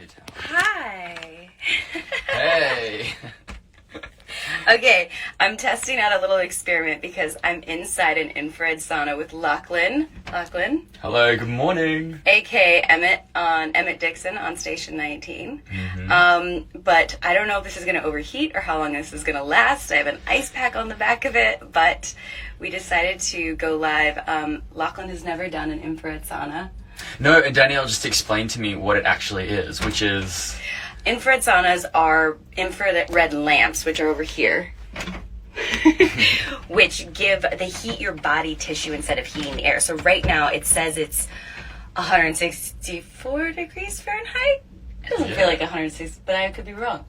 your towel. Hi. Hey. Okay, I'm testing out a little experiment because I'm inside an infrared sauna with Lachlan. Lachlan. Hello, good morning. A.K.A. Emmett Dixon on Station 19. But I don't know if this is going to overheat or how long this is going to last. I have an ice pack on the back of it, but we decided to go live. Lachlan has never done an infrared sauna. No, and Danielle just explained to me what it actually is, which is... Infrared saunas are infrared lamps, which are over here, which they heat your body tissue instead of heating the air. So right now it says it's 164 degrees Fahrenheit. It doesn't feel like 160, but I could be wrong.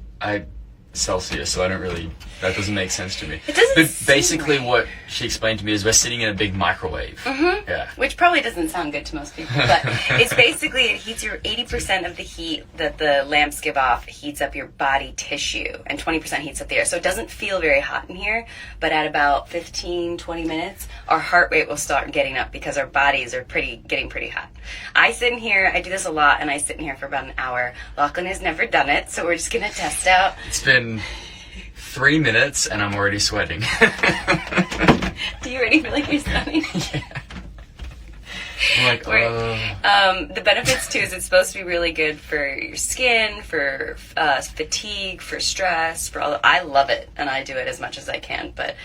Celsius, so that doesn't make sense to me. It doesn't. But basically what she explained to me is we're sitting in a big microwave. Mm-hmm. Yeah. Which probably doesn't sound good to most people, but it's basically, it heats your 80% of the heat that the lamps give off heats up your body tissue, and 20% heats up the air. So it doesn't feel very hot in here, but at about 15, 20 minutes, our heart rate will start getting up because our bodies are getting pretty hot. I sit in here, I do this a lot, and I sit in here for about an hour. Lachlan has never done it, so we're just going to test out. It's been 3 minutes and I'm already sweating. Do you already feel like you're sweating? Yeah. I'm like, the benefits too is it's supposed to be really good for your skin, for fatigue, for stress, I love it and I do it as much as I can, but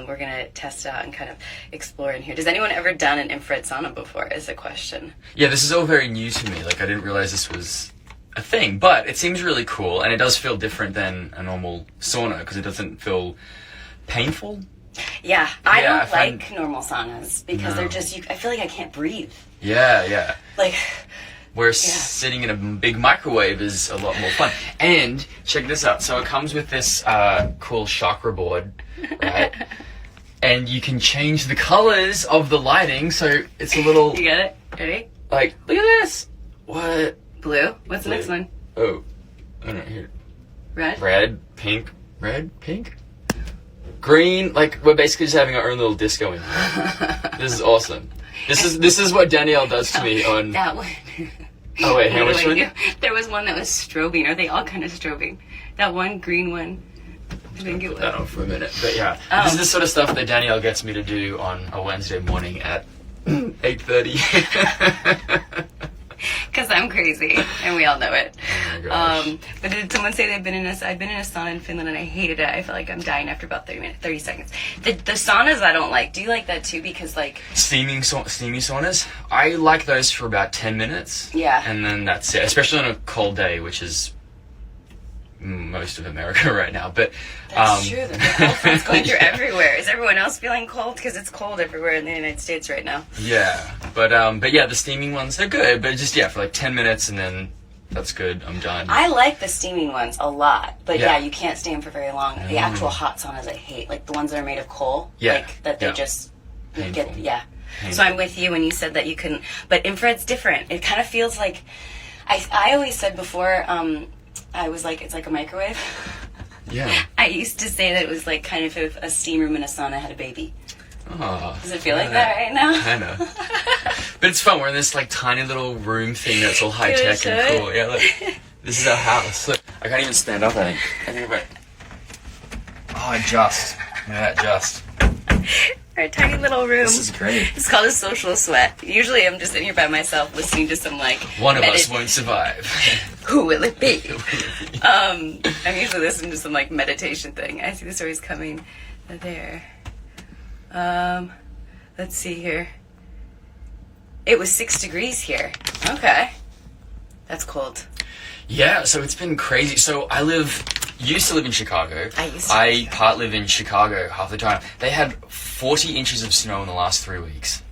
we're gonna test it out and kind of explore in here. Has anyone ever done an infrared sauna before is a question. Yeah, this is all very new to me. Like I didn't realize this was a thing, but it seems really cool and it does feel different than a normal sauna because it doesn't feel painful. Yeah, I don't like normal saunas because they're just, I feel like I can't breathe. Yeah. Like, whereas sitting in a big microwave is a lot more fun. And check this out. So it comes with this cool chakra board, right? And you can change the colors of the lighting. So it's a little... You get it? Ready? Like, look at this. What? Blue. What's the next one? Oh, I don't know. Here. Red? Red, pink, green. Like we're basically just having our own little disco in here. This is awesome. This is what Danielle does to me on that one. Oh wait, how much one? There was one that was strobing. Are they all kind of strobing? That one green one. I think it was. That on for a minute, but yeah, this is the sort of stuff that Danielle gets me to do on a Wednesday morning at 8:30. Because I'm crazy, and we all know it. Oh my gosh. But did someone say I've been in a sauna in Finland and I hated it? I felt like I'm dying after about 30 seconds. The saunas I don't like. Do you like that too? Because like... Steamy saunas? I like those for about 10 minutes. Yeah. And then that's it. Especially on a cold day, which is most of America right now. But that's true. The cold front's going through everywhere. Is everyone else feeling cold? Because it's cold everywhere in the United States right now. Yeah. But yeah, the steaming ones, they're good. But just, for like 10 minutes and then that's good. I'm done. I like the steaming ones a lot. But yeah you can't stay in for very long. The actual hot saunas I hate. Like the ones that are made of coal. Yeah. Like that they just Painful. get... Yeah. Painful. So I'm with you when you said that you couldn't... But infrared's different. It kind of feels like... I always said before... I was like, it's like a microwave. Yeah. I used to say that it was like kind of if a steam room and a sauna had a baby. Oh, does it feel like that right now? I know. But it's fun. We're in this like tiny little room thing that's all high tech and cool. Yeah, look. This is our house. Look, I can't even stand up, I think about... Oh, just. Our tiny little room. This is great. It's called a social sweat. Usually I'm just sitting here by myself listening to some like... One of us won't survive. Who will it be? I'm usually listening to some like meditation thing. I see the stories coming. There. Let's see here. It was 6 degrees here. Okay. That's cold. Yeah, so it's been crazy. So used to live in Chicago. I part live in Chicago half the time. They had 40 inches of snow in the last 3 weeks.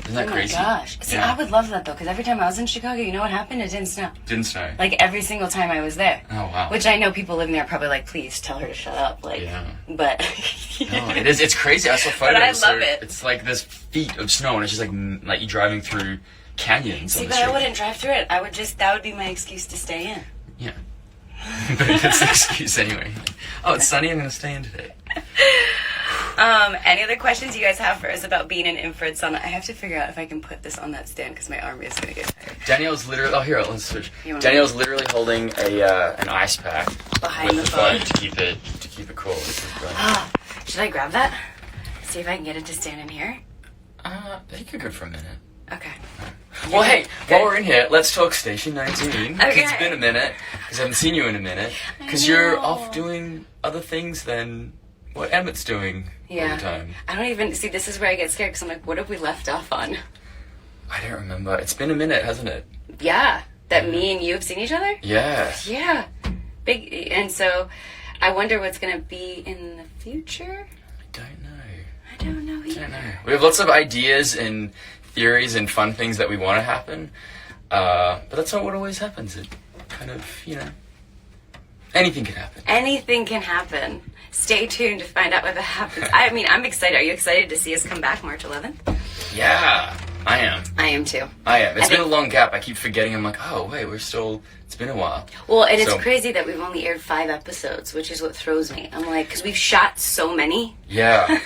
Isn't that crazy? Oh my gosh. See, I would love that though, because every time I was in Chicago, you know what happened? It didn't snow. Didn't snow. Like every single time I was there. Oh wow. Which I know people living there are probably like, please tell her to shut up. Like, but. No, it is. It's crazy. I saw photos. But I love it. It's like this feet of snow, and it's just like you're driving through canyons. See, but I wouldn't drive through it. That would be my excuse to stay in. Yeah. But it's an excuse anyway. Oh, it's sunny. I'm going to stay in today. Any other questions you guys have for us about being in infrared sauna? I have to figure out if I can put this on that stand because my arm is going to get tired. Danielle's literally... Oh, here, let's switch. Danielle's literally holding an ice pack behind with the phone to keep it cool. This is brilliant. Should I grab that? See if I can get it to stand in here? You could go for a minute. Okay. Well, hey, while we're in here, let's talk Station 19. Okay. It's been a minute, because I haven't seen you in a minute. Because you're off doing other things than what Emmett's doing all the time. I don't even... See, this is where I get scared, because I'm like, what have we left off on? I don't remember. It's been a minute, hasn't it? Yeah. That me and you have seen each other? Yeah. Yeah. Big... And so, I wonder what's going to be in the future? I don't know. I don't know either. I don't know. We have lots of ideas and theories and fun things that we want to happen. But that's not what always happens. It kind of, anything can happen. Anything can happen. Stay tuned to find out what that happens. I mean, I'm excited. Are you excited to see us come back March 11th? Yeah, I am. I am too. I am. It's been a long gap. I keep forgetting. I'm like, oh, wait, it's been a while. Well, and it's crazy that we've only aired 5 episodes, which is what throws me. I'm like, because we've shot so many. Yeah.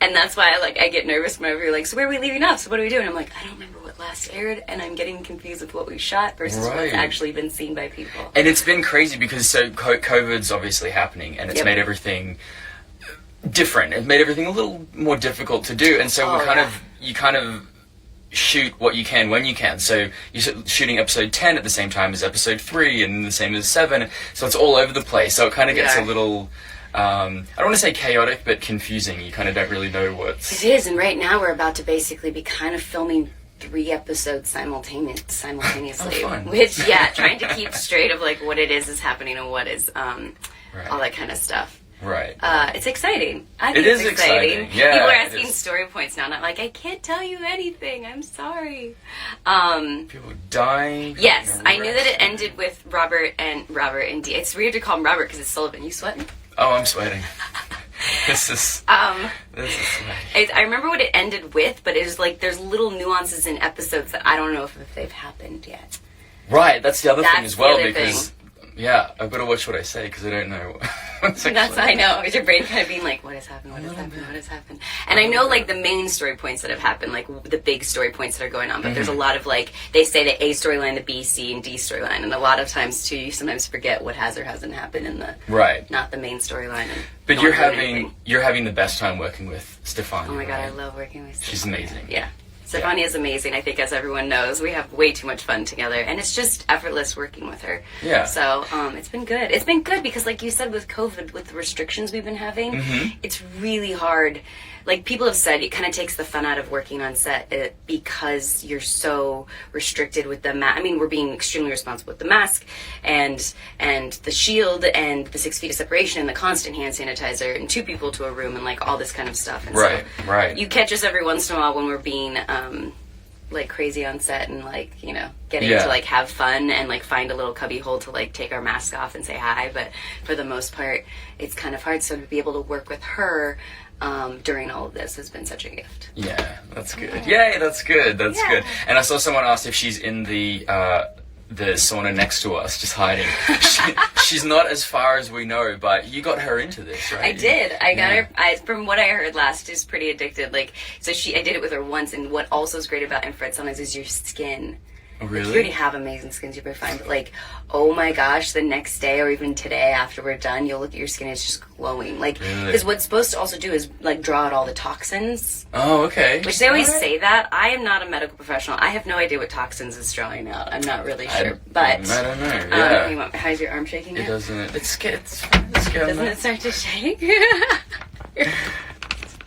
And that's why I get nervous whenever you're like, so where are we leaving off? So what are we doing? I'm like, I don't remember what last aired, and I'm getting confused with what we shot versus what's actually been seen by people. And it's been crazy because COVID's obviously happening, and it's made everything different. It made everything a little more difficult to do, and so you kind of shoot what you can when you can. So you're shooting episode 10 at the same time as episode 3, and the same as 7. So it's all over the place. So it kind of gets a little... I don't want to say chaotic, but confusing. You kind of don't really know what's... It is, and right now we're about to basically be kind of filming 3 episodes simultaneously. Oh, fun. Which, trying to keep straight of what it is havpening and what is all that kind of stuff. Right. It's exciting. I think it is exciting. Yeah, people are asking story points now, and I'm like, I can't tell you anything. I'm sorry. People dying. Yes, I knew that it ended with Robert and Dee. It's weird to call him Robert because it's Sullivan. You sweating? Oh, I'm sweating. This is sweating. I remember what it ended with, but it was there's little nuances in episodes that I don't know if they've happened yet. Right, that's the other thing as well, because... Yeah, I've got to watch what I say because I don't know. I know. Is your brain kind of being like, what has happened? What has happened? What has happened? And I know the main story points that have happened, the big story points that are going on. But there's a lot of they say the A storyline, the B, C, and D storyline, and a lot of times too, you sometimes forget what has or hasn't happened in the not the main storyline. But you're having the best time working with Stefania. Oh my god, I love working with Stefania. She's amazing. Yeah. Stefania is amazing. I think, as everyone knows, we have way too much fun together, and it's just effortless working with her. Yeah. So it's been good. It's been good because, like you said, with COVID, with the restrictions we've been having, it's really hard. People have said, it kind of takes the fun out of working on set because you're so restricted with the mask. I mean, we're being extremely responsible with the mask and the shield and the 6 feet of separation and the constant hand sanitizer and 2 people to a room and all this kind of stuff. And right. You catch us every once in a while when we're being crazy on set and getting to have fun and find a little cubby hole to take our mask off and say hi. But for the most part, it's kind of hard. So to be able to work with her during all of this has been such a gift. Yeah, that's good. Yay, that's good. That's good. And I saw someone ask if she's in the sauna next to us, just hiding. She's not as far as we know, but you got her into this, right? I did. I got her. From what I heard last, she's pretty addicted. I did it with her once, and what also is great about infrared saunas is your skin. Oh, really? You already have amazing skin, you'll be fine. But oh my gosh, the next day or even today after we're done, you'll look at your skin, it's just glowing. Because what's supposed to also do is draw out all the toxins. Oh, okay. Which they always say that. I am not a medical professional. I have no idea what toxins is drawing out. I'm not really sure. But I don't know. Yeah. How's your arm shaking now? It doesn't. It's good. Doesn't it start to shake? It's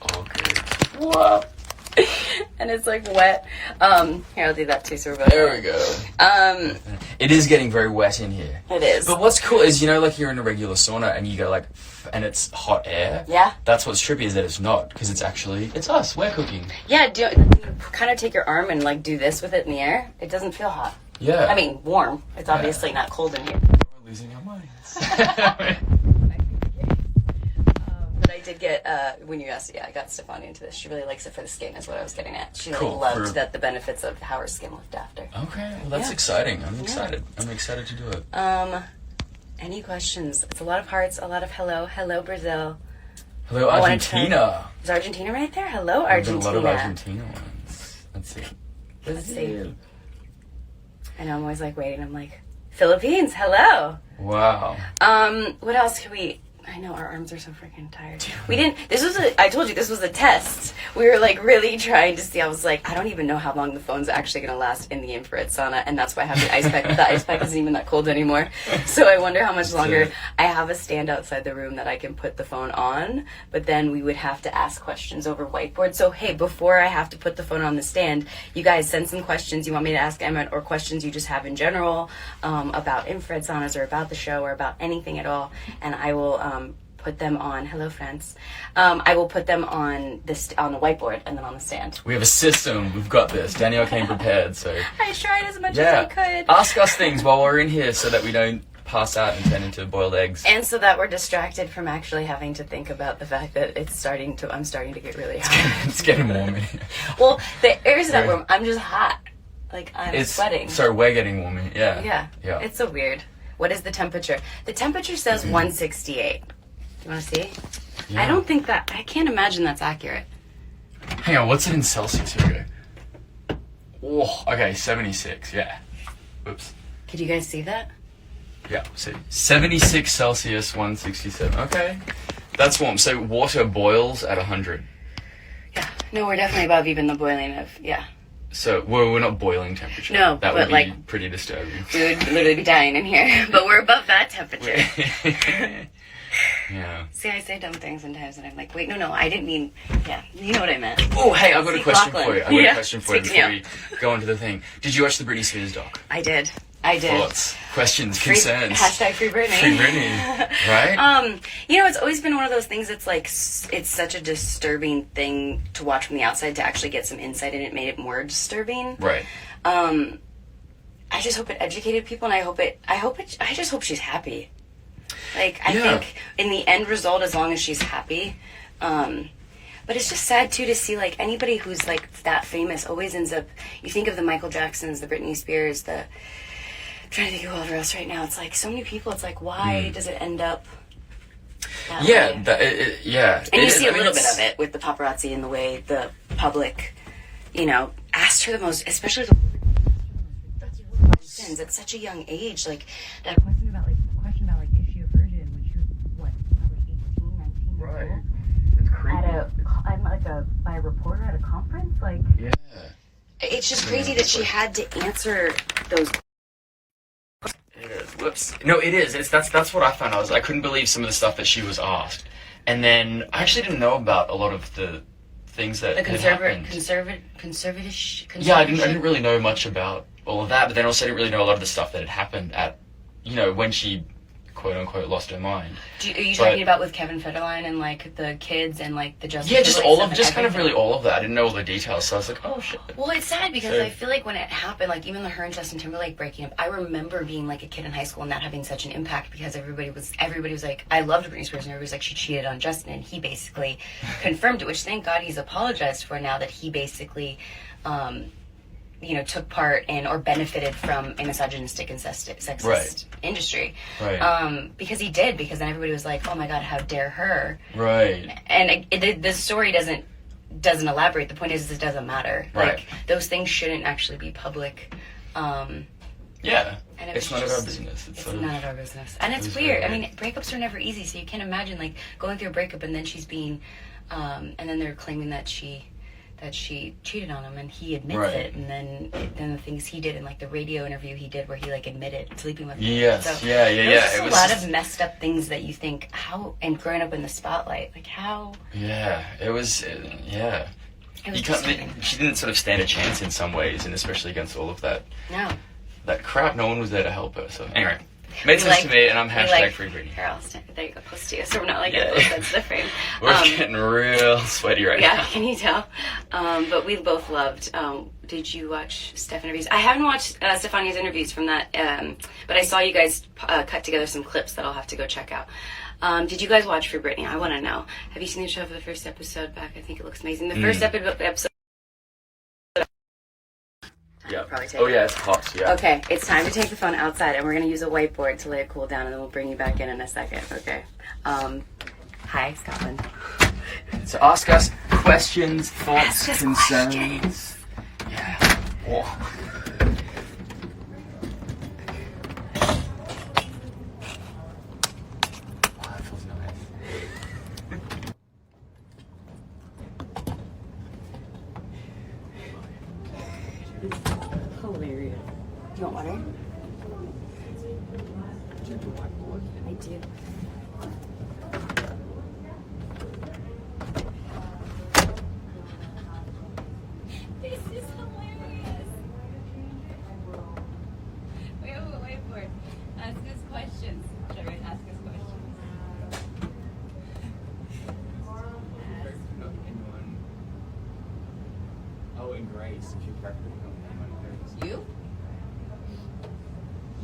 all good. Whoa. And it's wet. Here, I'll do that too, so we're both. There we go. It is getting very wet in here. It is. But what's cool is, you're in a regular sauna and you go and it's hot air. Yeah. That's what's trippy is that it's not, because it's us. We're cooking. Yeah, kind of take your arm and do this with it in the air. It doesn't feel hot. Yeah. I mean, warm. It's obviously not cold in here. We're losing our minds. But I did get, when you asked, I got Stefania into this. She really likes it for the skin, is what I was getting at. She really loved the benefits of how her skin looked after. Okay, well that's exciting. I'm excited. I'm excited to do it. Any questions? It's a lot of hearts, a lot of hello. Hello, Brazil. Hello, Argentina. Is Argentina right there? Hello, There's Argentina. a lot of Argentina ones. Let's see. Let's see. I know, I'm always like waiting. I'm like, Philippines, hello. Wow. What else could we... I know, our arms are so freaking tired. We didn't... I told you, this was a test. We were, like, really trying to see. I was like, I don't even know how long the phone's actually going to last in the infrared sauna, and that's why I have the ice pack. The ice pack isn't even that cold anymore. So I wonder how much longer. I have a stand outside the room that I can put the phone on, but then we would have to ask questions over whiteboard. So, hey, before I have to put the phone on the stand, you guys send some questions you want me to ask Emmett, or questions you just have in general about infrared saunas or about the show or about anything at all, and I will... put them on. Hello, friends. I will put them on the whiteboard and then on the stand. We have a system. We've got this. Danielle came prepared, so... I tried as much as I could. Ask us things while we're in here so that we don't pass out and turn into boiled eggs. And so that we're distracted from actually having to think about the fact that I'm starting to get really hot. It's getting warm in here. Well, the air's not warm. I'm just hot. Like, I'm sweating. Sorry, we're getting warm in here. Yeah. It's so weird. What is the temperature? The temperature says 168. You want to see? Yeah. I can't imagine that's accurate. Hang on, what's it in Celsius? Here we go. Oh, okay, 76, yeah. Oops. Could you guys see that? Yeah, see. 76 Celsius, 167. Okay. That's warm. So water boils at 100. Yeah. No, we're definitely above even the boiling of, yeah. So we're not boiling temperature. No, that would be pretty disturbing. We would literally be dying in here. But we're above that temperature. Yeah. See, I say dumb things sometimes, and I'm like, wait, no, I didn't mean. Yeah, you know what I meant. Oh, hey, I've got a question Lachlan. for you. I've got a question for you before we go into the thing. Did you watch the Britney Spears doc? I did. Thoughts, questions, concerns. Hashtag free Britney. Free Britney, right? It's always been one of those things that's like, it's such a disturbing thing to watch from the outside. To actually get some insight, and it made it more disturbing. Right. I just hope it educated people, and I just hope she's happy. Like, I think in the end result, as long as she's happy, but it's just sad too to see like anybody who's like that famous always ends up. You think of the Michael Jacksons, the Britney Spears, I'm trying to think of whoever else right now. It's like so many people. It's like, why does it end up that way? And you see a little bit of it with the paparazzi and the way the public, asked her the most, especially at such a young age, like that question about like is she a virgin when she was probably 18, 19 years old? It's creepy. By a reporter at a conference, like it's just crazy that she had to answer those. It is. Whoops. No, it is. That's what I found. I couldn't believe some of the stuff that she was asked, and then I actually didn't know about a lot of the things that happened. Conservative. Yeah, I didn't really know much about all of that, but then also I didn't really know a lot of the stuff that had happened at, when she quote unquote lost her mind. Are you talking about with Kevin Federline and like the kids and like the Justice? Yeah, just all of that. I didn't know all the details, so I was like, oh shit. Well, it's sad because I feel like when it happened, like even her and Justin Timberlake breaking up, I remember being like a kid in high school and that having such an impact because everybody was like, I loved Britney Spears and everybody was like, she cheated on Justin, and he basically confirmed it, which thank God he's apologized for now that he basically took part in or benefited from a misogynistic and sexist industry. Right. Because then everybody was like, oh my God, how dare her. Right. And the story doesn't elaborate. The point is it doesn't matter. Right. Like, those things shouldn't actually be public. Yeah. It's none of our business. It's none of our business. And it's weird. I mean, breakups are never easy, so you can't imagine, like, going through a breakup and then she's being, and then they're claiming that she cheated on him, and he admits it, and then the things he did, and like the radio interview he did where he like admitted sleeping with her. Yes, so it was a lot of messed up things that you think, how, and growing up in the spotlight, like how. Yeah, it was. Yeah. She didn't sort of stand a chance in some ways, and especially against all of that. No. That crap. No one was there to help her. So anyway. Made sense to me, and I'm hashtag free Britney. Here, I'll stand. There you go, close to you, so we're not like at both sides of the frame. We're getting real sweaty right now. Yeah, can you tell? But we both loved. Did you watch Steph interviews? I haven't watched Stefania's interviews from that, but I saw you guys cut together some clips that I'll have to go check out. Did you guys watch Free Britney? I want to know. Have you seen the show for the first episode back? I think it looks amazing. The first episode. Yeah. It's hot. Yeah. Okay, it's time to take the phone outside, and we're gonna use a whiteboard to let it cool down, and then we'll bring you back in a second. Okay. Hi, Scotland. So ask us questions, thoughts, Ask us concerns. questions. Yeah. Oh. Oh, that feels nice. Hilarious. Do you want water? I do. This is hilarious. Wait for it. Ask us questions. Sure, ask us questions. Oh, and Grace, if you practically know anyone Grace. You?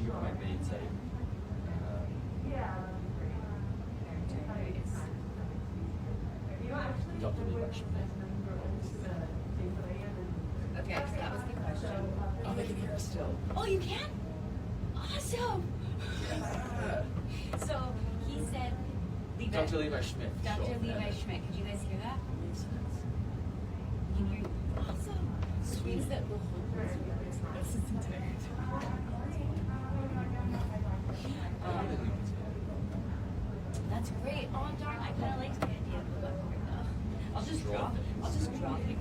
You might be say. Dr. Okay, so that was the question. Oh, they can hear us still. Oh, you can? Awesome. So he said, Dr. Levi Schmidt. Dr. Sure. Levi Schmidt. Could you guys hear that? Can you hear? Awesome. Means that the whole person this is entire That's great. Oh darn, I kind of liked the idea of the whiteboard though. I'll just drop it on it.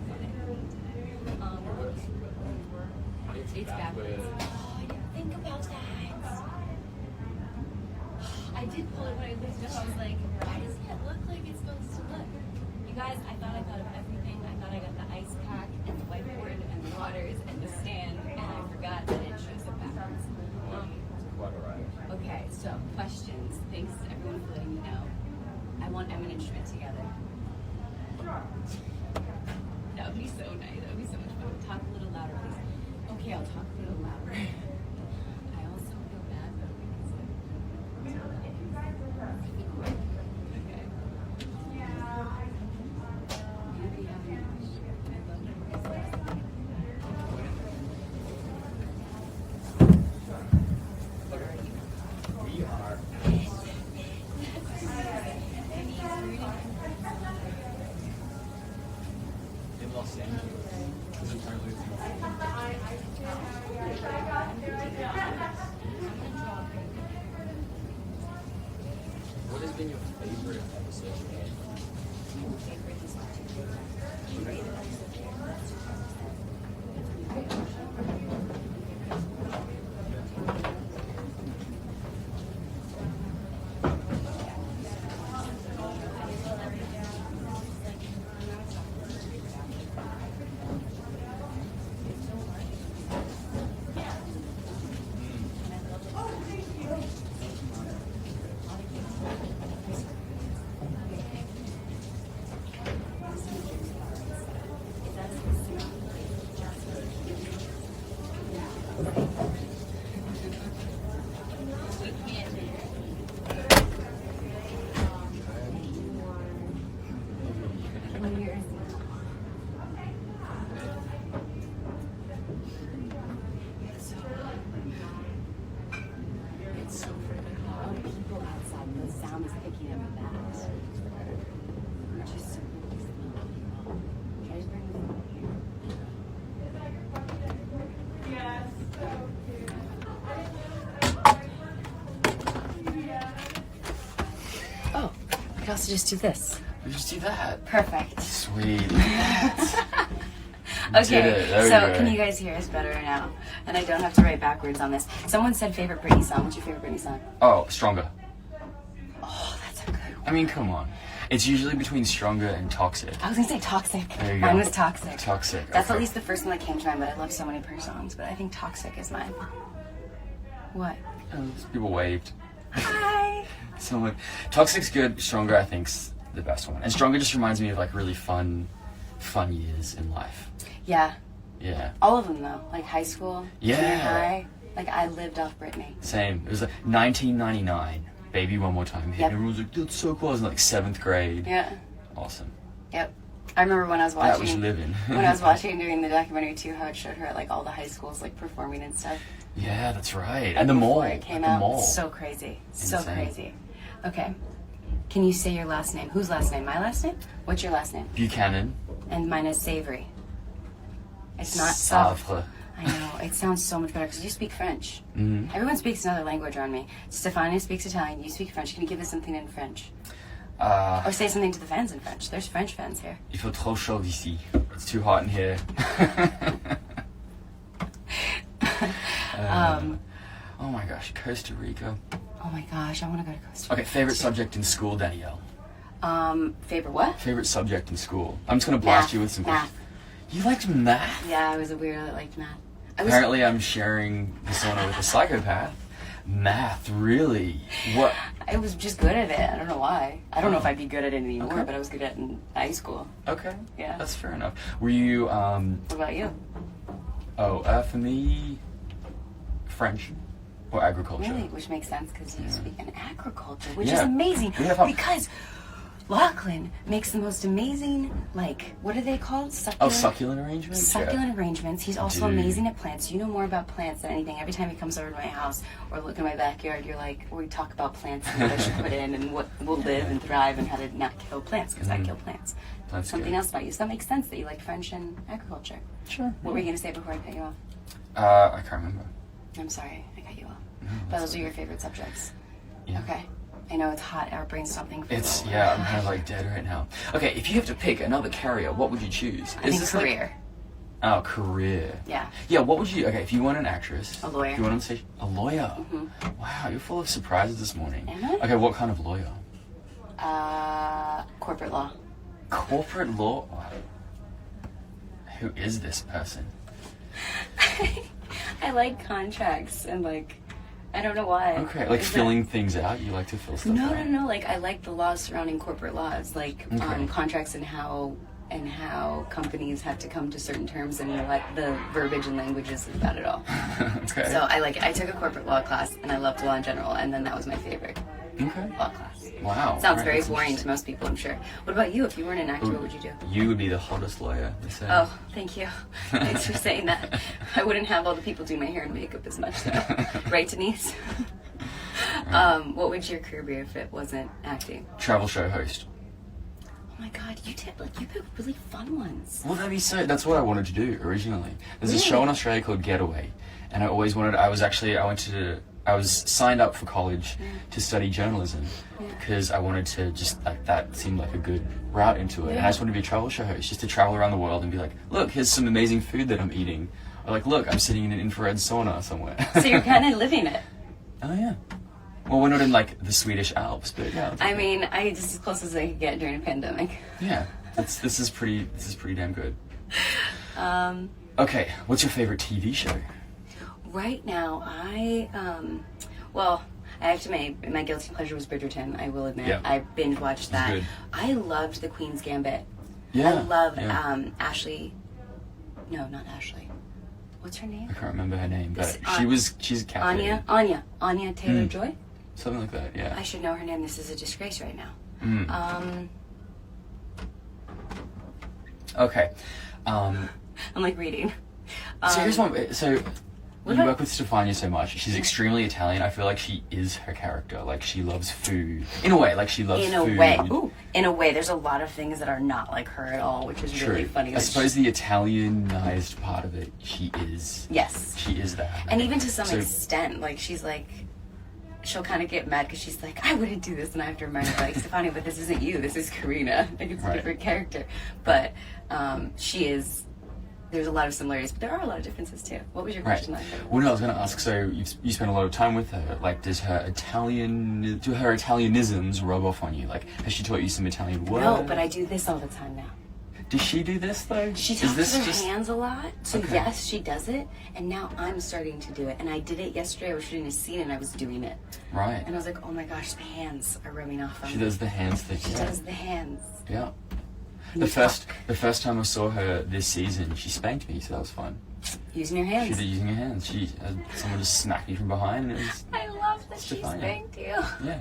It's backwards. Oh, I didn't think about that. I did pull it when I looked up. I was like, why doesn't it look like it's supposed to look? You guys, I thought of everything. I thought I got the ice pack and the whiteboard and the waters and the stand, and I forgot that it shows it backwards. Quite alright. Okay, so questions. Thanks everyone for letting me know. I want M and Schmidt together. That would be so nice. That would be so much fun. Talk a little louder, please. Okay, I'll talk a little louder. I also feel bad though because okay. Maybe having a question. I love it. We are. In Los Angeles. Is it currently in Los What has been your favorite episode? I could also just do this. We just do that. Perfect. Sweet. Okay, so can you guys hear us better now? And I don't have to write backwards on this. Someone said favorite Britney song. What's your favorite Britney song? Oh, Stronger. Oh, that's a good one. I mean, come on. It's usually between Stronger and Toxic. I was gonna say Toxic. There you Mine go. was Toxic. Toxic. That's okay. at least the first one that came to mind, but I love so many of her songs. But I think Toxic is mine. What? Oh, people waved. Hi. Someone. Toxic's good. Stronger, I think's the best one. And Stronger just reminds me of like really fun years in life. Yeah. Yeah. All of them though, like high school, Yeah. junior high. Like I lived off Britney. Same. It was like 1999. Baby One More Time. Hit. Yep. Everyone was like, that's so cool. I was in like 7th grade. Yeah. Awesome. Yep. I remember when I was That was watching. living. When I was watching during the documentary too, how it showed her at like all the high schools like performing and stuff. Yeah, that's right. And the mall. Before it came the out. mall. So crazy. So Insane. crazy. Okay. Can you say your last name? Whose last name? My last name? What's your last name? Buchanan. And mine is Savre. It's not Savre. I know. It sounds so much better because you speak French. Mhm. Everyone speaks another language around me. Stefania speaks Italian. You speak French. Can you give us something in French? Or say something to the fans in French. There's French fans here. Il fait trop chaud ici. It's too hot in here. Oh my gosh, Costa Rica. Oh my gosh, I want to go to Costa Rica. Okay, favorite subject in school, Danielle. Favorite what? Favorite subject in school. I'm just gonna blast you with some. Math. You liked math? Yeah, I was a weirdo that liked math. Apparently, I'm sharing persona with a psychopath. Math, really? What? I was just good at it. I don't know why. I don't know if I'd be good at it anymore, Okay. but I was good at it in high school. Okay. Yeah. That's fair enough. Were you? What about you? For me, French or agriculture. Really? Which makes sense because you speak in agriculture, which is Yeah. amazing. We have a- Because Lachlan makes the most amazing, like, what are they called? Succulent? Succulent arrangements. Succulent arrangements. He's also Dude. amazing at plants. You know more about plants than anything. Every time he comes over to my house or look in my backyard, you're like, we talk about plants and what I should put in and what will live and thrive and how to not kill plants because I kill plants. That's Something good. else about you. So that makes sense that you like French and agriculture. Sure. What were you going to say before I cut you off? I can't remember. I'm sorry, I cut you off. No, But that's those are your favorite subjects. Yeah. Okay. I know it's hot. Our brain's stopping. It's I'm kind of like dead right now. Okay, if you have to pick another career, what would you choose? I think career. Oh, career. Yeah. Yeah, what would you? Okay, if you weren't an actress, A lawyer. If you want to say a lawyer. Wow, you're full of surprises this morning. Am I? Okay, what kind of lawyer? Corporate law. Corporate law. Wow. Who is this person? I like contracts and like, I don't know why. Okay, like Is filling things out. You like to fill stuff No, out. no. Like I like the laws surrounding corporate laws, like Okay. contracts and how companies have to come to certain terms and what the verbiage and languages about it all. Okay. So I like it. I took a corporate law class and I loved law in general, and then that was my favorite Okay. law class. Wow. Sounds Alright, very that's boring to interesting. most people, I'm sure. What about you? If you weren't an actor, what would you do? You would be the hottest lawyer. They say. Oh, thank you. Thanks for saying that. I wouldn't have all the people do my hair and makeup as much, though. Right, Denise? What would your career be if it wasn't acting? Travel show host. Oh my god, you picked really fun ones. Well, that'd be so. That's what I wanted to do originally. There's a Really? show in Australia called Getaway, and I always wanted. I was signed up for college to study journalism because I wanted to just like that seemed like a good route into it. And I just wanted to be a travel show host, just to travel around the world and be like, look, here's some amazing food that I'm eating, or like, look, I'm sitting in an infrared sauna somewhere. So you're kind of living it. Oh yeah. Well, we're not in like the Swedish Alps, but yeah. it's I okay. mean, I just as close as I could get during a pandemic. Yeah. This is pretty damn good. Um, Okay, what's your favorite TV show? right now, I have to my guilty pleasure was Bridgerton. I will admit, Yeah. I binge watched that. good. I loved The Queen's Gambit. Yeah. I love yeah. Ashley. No, not Ashley. What's her name? I can't remember her name, but This, she's a captain. Anya Taylor-Joy. Something like that, yeah. I should know her name. This is a disgrace right now. Mm. Okay. I'm like reading. So here's one. So What you about- work with Stefania so much. She's extremely Italian. I feel like she is her character. Like she loves food. In a way, like she loves In a food. way, in a way, there's a lot of things that are not like her at all, which is True. really funny. I Like, suppose the Italianized part of it, she is. yes, She is that. and even to some So- extent, like she's like, she'll kind of get mad because she's like, I wouldn't do this, and I have to remind her, like, Stefania, but this isn't you. This is Karina. Like it's a Right. different character, but she is. There's a lot of similarities, but there are a lot of differences too. What was your Right. question? Well, no, I was going to ask. So you spend a lot of time with her. Like, do her Italianisms rub off on you? Like, has she taught you some Italian words? No, but I do this all the time now. Does she do this though? She Is talks this with her just- hands a lot, so Okay. yes, she does it, and now I'm starting to do it. And I did it yesterday. I was shooting a scene and I was doing it, Right. and I was like, oh my gosh, the hands are rubbing off on She me. does the hands thing. She Yeah. does the hands. Yeah. You The first talk. time I saw her this season, she spanked me, so that was fun. Using your She hands. did using her hands. Someone just smacked me from behind, and it was I love that she Stefania. spanked you. yeah.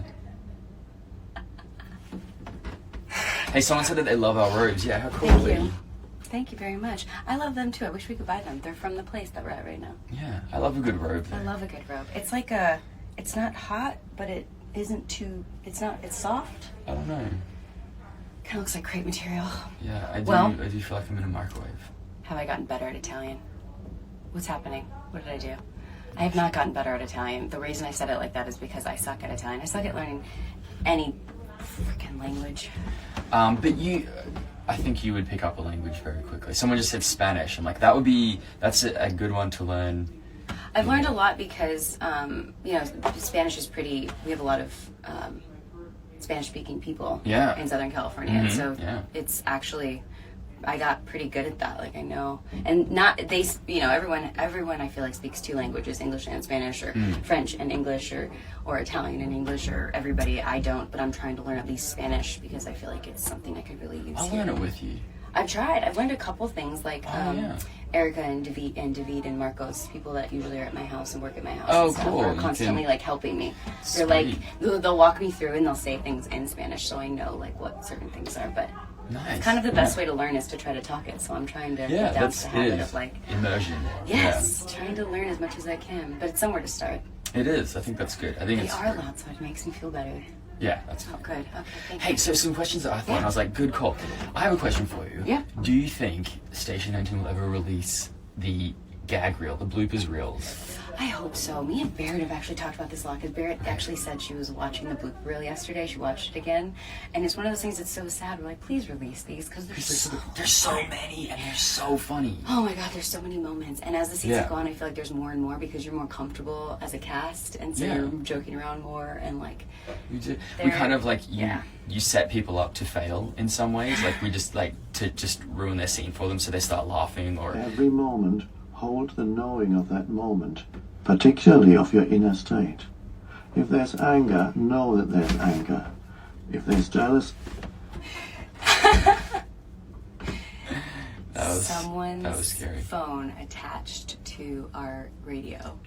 Hey, someone said that they love our robes. Yeah, how cool Thank are you. we? Thank you very much. I love them too. I wish we could buy them. They're from the place that we're at right now. Yeah, I love a good robe. I Though. love a good robe. It's like it's not hot, but it isn't too, it's soft. I don't know. Kind of looks like crepe material. Yeah, I do feel like I'm in a microwave. Have I gotten better at Italian? What's happening? What did I do? I have not gotten better at Italian. The reason I said it like that is because I suck at Italian. I suck at learning any freaking language. But I think you would pick up a language very quickly. Someone just said Spanish. I'm like, that's a good one to learn. I've learned a lot because, Spanish is we have a lot of Spanish-speaking people in Southern California. And so it's actually, I got pretty good at that. Like I know, and everyone I feel like speaks two languages, English and Spanish, or French and English, or Italian and English, or everybody. I don't, but I'm trying to learn at least Spanish because I feel like it's something I could really use. I'll learn it with you. I've tried. I've learned a couple things like Erica and David and Marcos, people that usually are at my house and work at my house. Oh, and stuff, cool. are constantly like helping me. Sweet. They're like they'll walk me through and they'll say things in Spanish so I know like what certain things are. But nice. Kind of the best way to learn is to try to talk it. So I'm trying to get down to the habit of like immersion. Yes, trying to learn as much as I can. But it's somewhere to start. It is. I think that's good. I think they are loud, so it makes me feel better. Yeah, that's good. Okay, thank you. Hey, so some questions that I thought, and I was like, good call. I have a question for you. Yeah. Do you think Station 19 will ever release the gag reel, the bloopers reels? I hope so. Me and Barrett have actually talked about this a lot because Barrett actually said she was watching the blooper reel yesterday. She watched it again, and it's one of those things that's so sad. We're like, please release these because there's so many and they're so funny. Oh my god, there's so many moments. And as the seasons go on, I feel like there's more and more because you're more comfortable as a cast, and so you're joking around more and like. We kind of like you set people up to fail in some ways. Like we just like to just ruin their scene for them, so they start laughing or. Every moment, hold the knowing of that moment, particularly of your inner state. If there's anger, know that there's anger. If there's jealousy. Someone's scary. phone attached to our radio.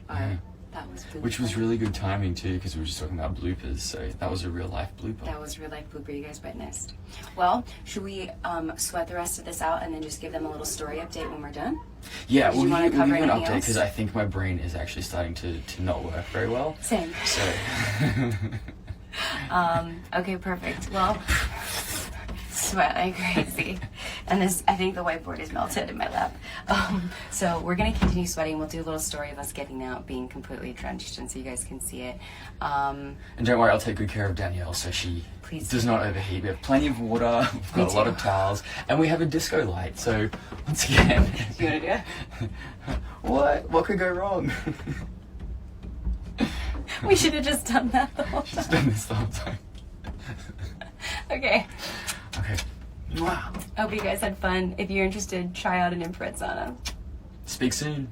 That was really Which was really good timing too, because we were just talking about bloopers. So that was a real life blooper. That was a real life blooper you guys witnessed. Well, should we sweat the rest of this out and then just give them a little story update when we're done? Yeah, we'll give an update because I think my brain is actually starting to not work very well. Same. So. Okay, perfect. Well, sweat like crazy. And I think the whiteboard is melted in my lap. So we're going to continue sweating. We'll do a little story of us getting out, being completely drenched, and so you guys can see it. And don't worry, I'll take good care of Danielle so she does not overheat. We have plenty of water, we've got a lot of towels, and we have a disco light. So once again... You want to do it? What could go wrong? We should have just done that the whole time. Just done this the whole time. Okay. Wow. Hope you guys had fun. If you're interested, try out an infrared sauna. Speak soon.